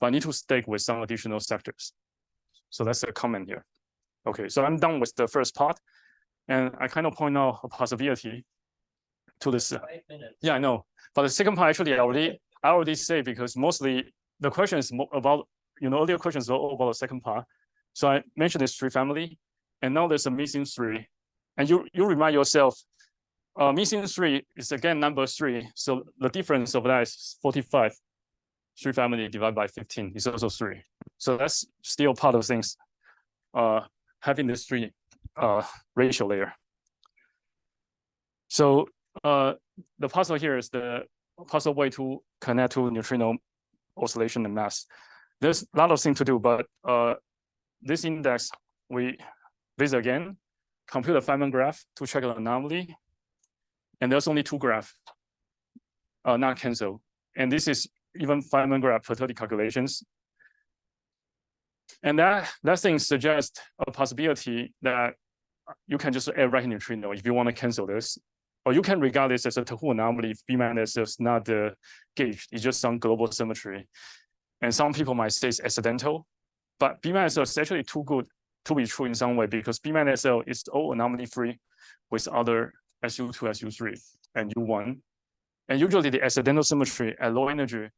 But I need to stake with some additional sectors. So that's a comment here. Okay, so I'm done with the first part. And I kind of point out a possibility to this. Yeah, I know. But the second part, actually, I already say, because mostly the question is about, earlier questions are all about the second part. So I mentioned this 3 family, and now there's a missing 3. And you remind yourself, missing 3 is again number 3. So the difference of that is 45. 3 family divided by 15 is also 3. So that's still part of things, having this 3 ratio layer. So the puzzle here is the puzzle way to connect to neutrino oscillation and mass. There's a lot of things to do, but this index, we visit again, compute a Feynman graph to check the anomaly. And there's only 2 graphs, not cancel. And this is even Feynman graph for 30 calculations. And that thing suggests a possibility that you can just add right neutrino if you want to cancel this. Or you can regard this as a Tahu anomaly if B minus is not the gauge, it's just some global symmetry. And some people might say it's accidental, but B minus is actually too good to be true in some way because B minus L is all anomaly free with other SU2, SU3, and U1. And usually the accidental symmetry at low energy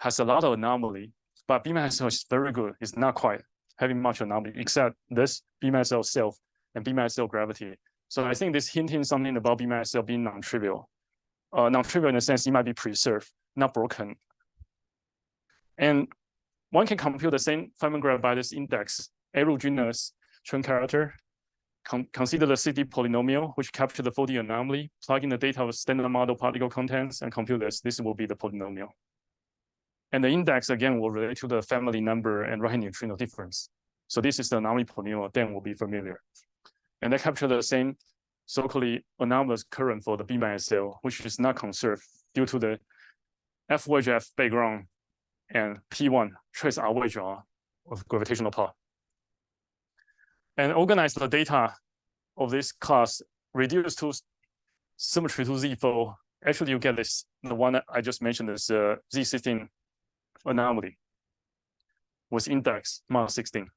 has a lot of anomaly, but B minus L is very good. It's not quite having much anomaly, except this B minus L self and B minus L gravity. So I think this hinting something about B minus L being non-trivial. Non-trivial in the sense it might be preserved, not broken. And one can compute the same Feynman graph by this index, aerogenous Chern character. Consider the CD polynomial, which captures the 4D anomaly, plug in the data of standard model particle contents, and compute this. This will be the polynomial. And the index, again, will relate to the family number and right-hand neutrino difference. So this is the anomaly polynomial, then will be familiar. And they capture the same so-called anomalous current for the B minus L, which is not conserved due to the F wedge F background and P1 trace R wedge R of gravitational path. And organize the data of this class, reduce to symmetry to Z4. Actually, you get this, the one I just mentioned is Z16 anomaly with index minus 16,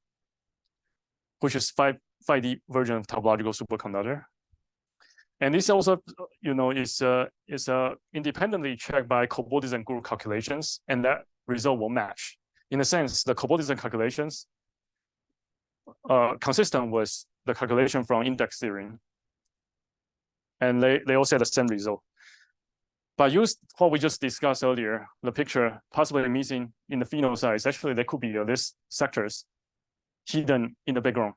which is 5D version of topological superconductor. And this also, is independently checked by Cobordism group calculations, and that result will match. In a sense, the Cobordism calculations consistent with the calculation from index theory. And they all say the same result. But use what we just discussed earlier, the picture possibly missing in the phenol size. Actually, there could be these sectors hidden in the background.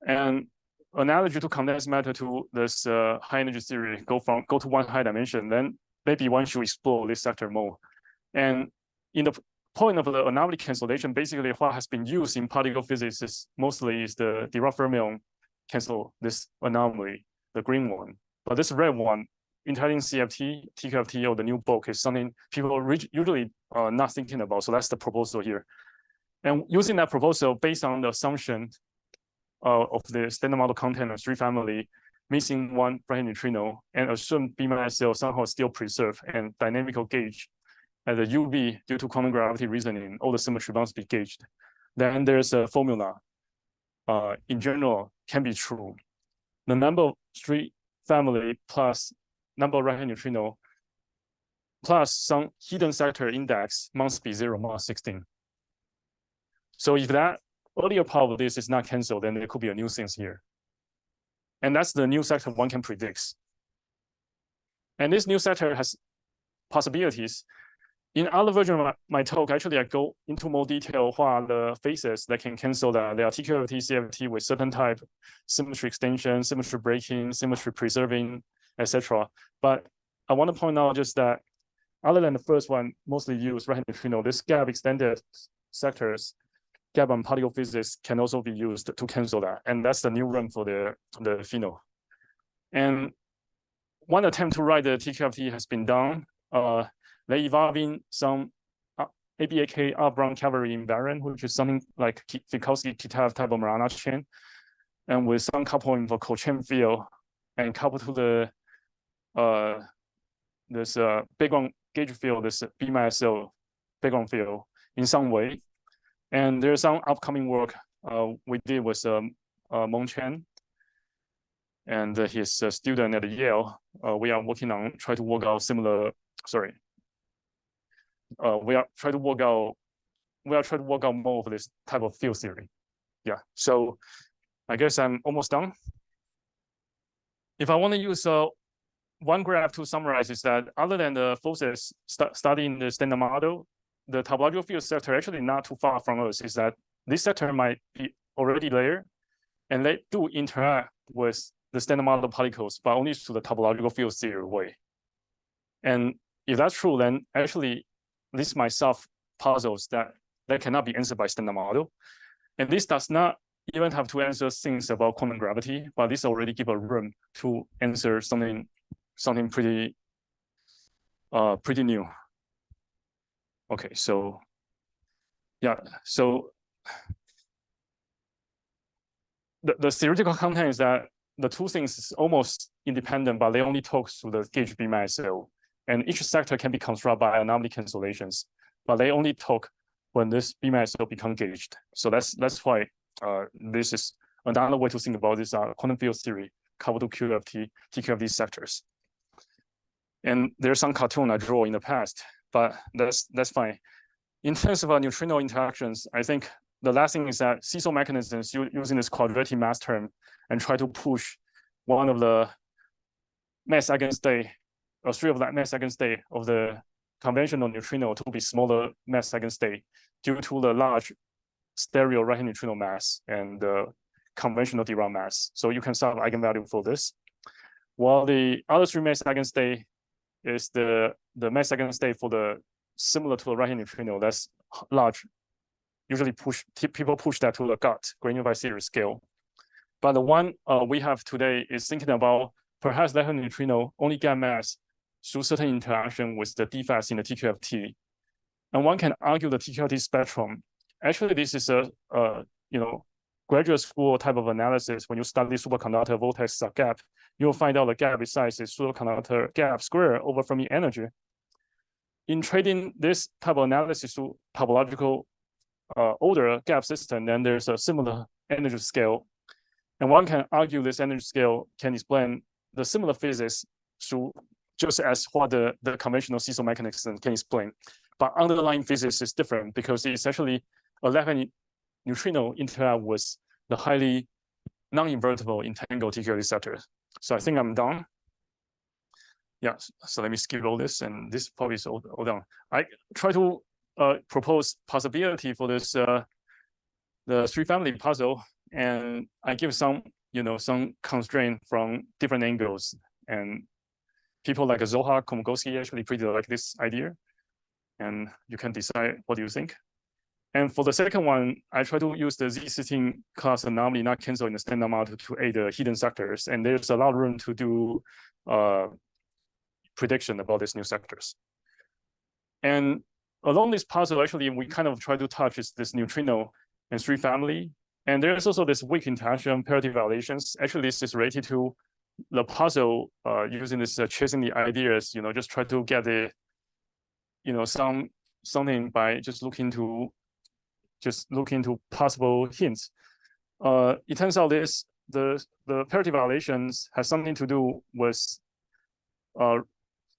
And analogy to condensed matter to this high energy theory, go to one high dimension, then maybe one should explore this sector more. And in the point of the anomaly cancellation, basically what has been used in particle physics is mostly is the Dirac fermion cancel this anomaly, the green one. But this red one, interacting CFT, TQFT, or the new bulk is something people usually are not thinking about. So that's the proposal here. And using that proposal based on the assumption of the standard model content of 3 family, missing 1 right neutrino, and assume B minus L somehow still preserved and dynamical gauge at the UV due to quantum gravity reasoning, all the symmetry must be gauged. Then there's a formula, in general, can be true. The number of 3 family plus number of right-hand neutrino plus some hidden sector index must be 0 minus 16. So if that earlier part of this is not canceled, then there could be a new things here. And that's the new sector one can predict. And this new sector has possibilities. In other version of my talk, actually, I go into more detail what are the phases that can cancel that. There are TQFT, CFT with certain type, symmetry extension, symmetry breaking, symmetry preserving, etc. But I want to point out just that other than the first one, mostly used right neutrino, this gap extended sectors, gap on particle physics can also be used to cancel that. And that's the new run for the phenol. And one attempt to write the TQFT has been done. They're evolving some ABAK R-Brown cavalry invariant, which is something like Fikowski-Kitaev type of Marana chain, and with some coupling for co-chain field, and coupled to the this background gauge field, this B minus L background field in some way. And there's some upcoming work we did with Meng Chen and his student at Yale. We are working on trying to work out similar. Sorry. We are trying to work out more of this type of field theory. Yeah. So I guess I'm almost done. If I want to use one graph to summarize, is that other than the forces studying the standard model, the topological field sector actually not too far from us. Is that this sector might be already there, and they do interact with the standard model particles, but only to the topological field theory way. And if that's true, then actually this might solve puzzles that cannot be answered by standard model. And this does not even have to answer things about quantum gravity, but this already give a room to answer something pretty new. Okay, so yeah, so the theoretical content is that the two things is almost independent, but they only talk to the gauge BMSO. And each sector can be constructed by anomaly cancellations, but they only talk when this BMSO become gauged. So that's why this is another way to think about this quantum field theory coupled to QFT, TQFT sectors. And there's some cartoon I draw in the past, but that's fine. In terms of neutrino interactions, I think the last thing is that seesaw mechanisms using this quadratic mass term and try to push one of the mass eigenstate or three of the mass eigenstate of the conventional neutrino to be smaller mass eigenstate due to the large stereo right-hand neutrino mass and the conventional Dirac mass. So you can solve eigenvalue for this. While the other three mass eigenstate is the mass eigenstate for the similar to the right-hand neutrino that's large. Usually people push that to the gut, granular by series scale. But the one we have today is thinking about perhaps left-hand neutrino only get mass through certain interaction with the defects in the TQFT. And one can argue the TQFT spectrum. Actually, this is a graduate school type of analysis. When you study superconductor vortex gap, you'll find out the gap size is superconductor gap square over Fermi energy. In trading this type of analysis to topological order gap system, then there's a similar energy scale. And one can argue this energy scale can explain the similar physics through just as what the conventional seesaw mechanism can explain. But underlying physics is different because it's actually a left-hand neutrino interact with the highly non-invertible entangled TQFT sector. So I think I'm done. Yeah, so let me skip all this, and this probably is all done. I try to propose possibility for this the three-family puzzle, and I give some constraint from different angles, and people like Zohar, Komogowski actually pretty like this idea, and you can decide what you think. And for the second one, I try to use the Z16 class anomaly not cancel in the standard model to aid the hidden sectors, and there's a lot of room to do prediction about these new sectors. And along this puzzle, actually, we kind of try to touch this neutrino and three family. And there's also this weak interaction parity violations. Actually, this is related to the puzzle using this chasing the ideas, just try to get the, something by just looking to possible hints. It turns out the parity violations has something to do with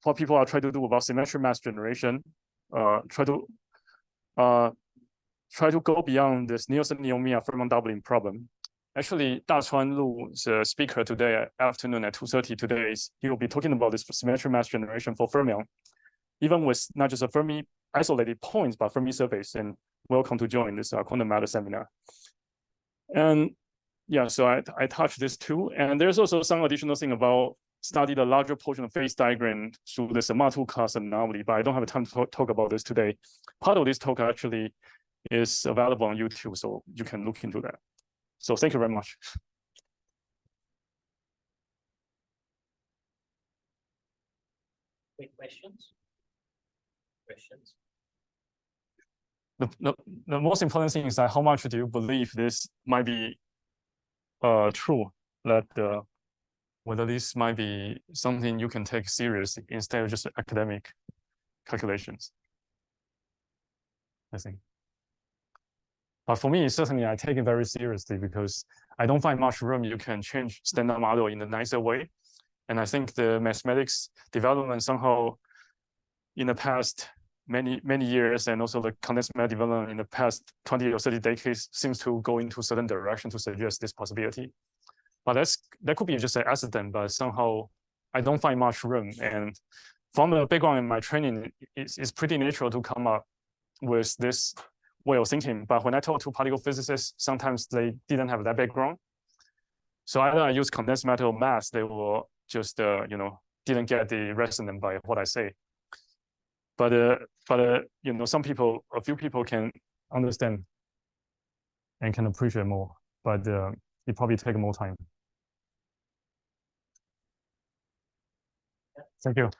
what people are trying to do about symmetry mass generation. Try to go beyond this Nielsen-Neomiya fermion doubling problem. Actually, Dachuan Lu is a speaker today afternoon at 2:30 today. He will be talking about this symmetry mass generation for fermion, even with not just a Fermi isolated points, but Fermi surface. And welcome to join this quantum matter seminar. And yeah, so I touched this too. And there's also some additional thing about study the larger portion of phase diagram through this Martu class anomaly, but I don't have time to talk about this today. Part of this talk actually is available on YouTube, so you can look into that. So thank you very much. Quick questions? Questions? The most important thing is that how much do you believe this might be true, that whether this might be something you can take seriously instead of just academic calculations, I think. But for me, certainly I take it very seriously because I don't find much room you can change standard model in a nicer way. And I think the mathematics development somehow in the past many years, and also the condensed matter development in the past 20 or 30 decades seems to go into certain direction to suggest this possibility. But that could be just an accident, but somehow I don't find much room. And from the background in my training, it's pretty natural to come up with this way of thinking. But when I talk to particle physicists, sometimes they didn't have that background. So either I use condensed matter mass, they will just didn't get the resonance by what I say. But some people, a few people can understand and can appreciate more, but it probably take more time. Thank you.